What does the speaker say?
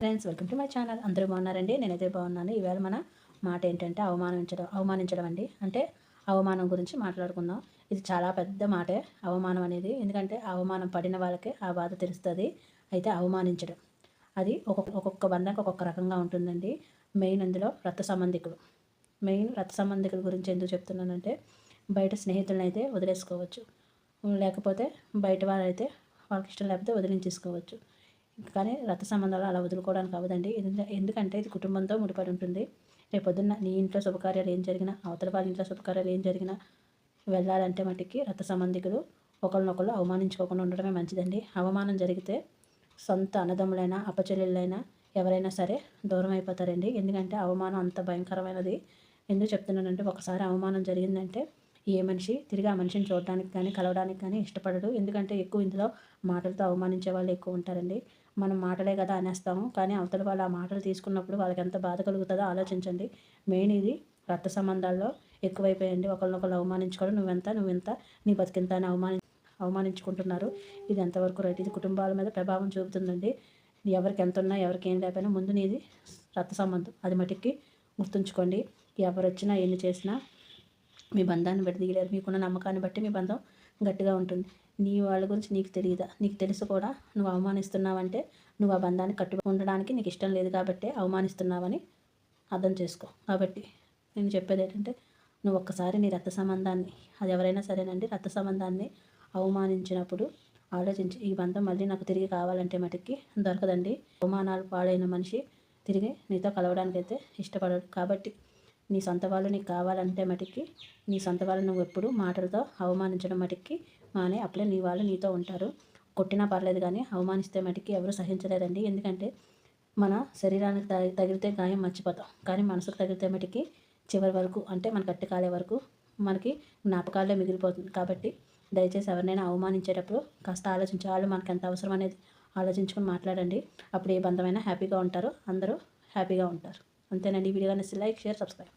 Friends, welcome to my channel. అందరూ బాగున్నారండి? నేనైతే బాగున్నాను. ఈవేళ మన మాట ఏంటంటే అవమానించడం అండి. అంటే అవమానం గురించి మాట్లాడుకుందాం. ఇది చాలా పెద్ద మాటే అవమానం అనేది. ఎందుకంటే అవమానం పడిన వాళ్ళకే ఆ బాధ తెలుస్తుంది. అయితే అవమానించడం అది ఒక్కొక్క బంధానికి ఒక్కొక్క రకంగా ఉంటుందండి. మెయిన్ అందులో రక్త సంబంధికుల గురించి ఎందుకు చెప్తున్నానంటే, బయట స్నేహితులను అయితే వదిలేసుకోవచ్చు, లేకపోతే బయట వారైతే వాళ్ళకి ఇష్టం లేకపోతే వదిలించేసుకోవచ్చు. కానీ రక్త సంబంధాలు అలా వదులుకోవడానికి అవ్వదండి. ఎందుకంటే ఇది కుటుంబంతో ముడిపడి ఉంటుంది. రేపొద్దున్న నీ ఇంట్లో శుభకార్యాలు ఏం జరిగినా, అవతల వాళ్ళ ఇంట్లో శుభకార్యాలు ఏం జరిగినా వెళ్ళాలంటే మట్టికి రక్త సంబంధికులు ఒకరినొకరు అవమానించుకోకుండా ఉండడమే మంచిదండి. అవమానం జరిగితే సొంత అన్నదమ్ములైనా, అప్పచెల్లెళ్ళైనా ఎవరైనా సరే దూరం అయిపోతారండి. ఎందుకంటే అవమానం అంత భయంకరమైనది. ఎందుకు చెప్తున్నానంటే, ఒకసారి అవమానం జరిగిందంటే ఏ మనిషి తిరిగి ఆ మనిషిని చూడడానికి కానీ కలవడానికి కానీ ఇష్టపడడు. ఎందుకంటే ఎక్కువ ఇందులో మాటలతో అవమానించే వాళ్ళు ఎక్కువ ఉంటారండి. మనం మాటలే కదా అనేస్తాము, కానీ అవతల వాళ్ళు ఆ మాటలు తీసుకున్నప్పుడు వాళ్ళకి ఎంత బాధ కలుగుతుందో ఆలోచించండి. మెయిన్ ఇది రక్త సంబంధాల్లో ఎక్కువైపోయండి. ఒకరినొకరు అవమానించుకోవడం, నువ్వెంత నీ బతికింత అని అవమానించుకుంటున్నారు. ఇది ఎంతవరకు రైట్? ఇది కుటుంబాల మీద ప్రభావం చూపుతుందండి. ఎవరికి ఎంత ఉన్నా ఎవరికి ఏం లేకపోయినా ముందు నీది రక్త సంబంధం, అది మటుకి గుర్తుంచుకోండి. ఎవరు వచ్చినా ఎన్ని చేసినా మీ బంధాన్ని విడదీయలేరు. మీకున్న నమ్మకాన్ని బట్టి మీ బంధం గట్టిగా ఉంటుంది. నీ వాళ్ళ గురించి నీకు తెలియదా? నీకు తెలుసు కూడా నువ్వు అవమానిస్తున్నావంటే నువ్వు ఆ బంధాన్ని కట్టుబడి ఉండడానికి నీకు ఇష్టం లేదు కాబట్టి అవమానిస్తున్నావని అర్థం చేసుకో. కాబట్టి నేను చెప్పేది ఏంటంటే, నువ్వు ఒక్కసారి నీ రక్త సంబంధాన్ని, అది ఎవరైనా సరేనండి, రక్త సంబంధాన్ని అవమానించినప్పుడు ఆలోచించి, ఈ బంధం మళ్ళీ నాకు తిరిగి కావాలంటే మటుకి దొరకదండి. అవమానాలు పాడైన మనిషి తిరిగి నీతో కలవడానికైతే ఇష్టపడడు. కాబట్టి నీ సొంత వాళ్ళు నీకు కావాలంటే మటుకి నీ సొంత వాళ్ళు నువ్వు ఎప్పుడు మాటలతో అవమానించడం మటుకి మానే. అప్పుడే నీ వాళ్ళు నీతో ఉంటారు. కొట్టినా పర్లేదు, కానీ అవమానిస్తే మటుకి ఎవరు సహించలేదండి. ఎందుకంటే మన శరీరానికి తగిలితే గాయం మర్చిపోతాం, కానీ మనసుకు తగిలితే మటుకి చివరి వరకు, అంటే మన గట్టి కాలే వరకు మనకి జ్ఞాపకాలే మిగిలిపోతుంది. కాబట్టి దయచేసి ఎవరినైనా అవమానించేటప్పుడు కాస్త ఆలోచించి, వాళ్ళు మనకు ఎంత అవసరం అనేది ఆలోచించుకొని మాట్లాడండి. అప్పుడు ఏ బంధమైనా హ్యాపీగా ఉంటారు, అందరూ హ్యాపీగా ఉంటారు. అంతేనండి. ఈ వీడియో నచ్చితే లైక్, షేర్, సబ్స్క్రైబ్.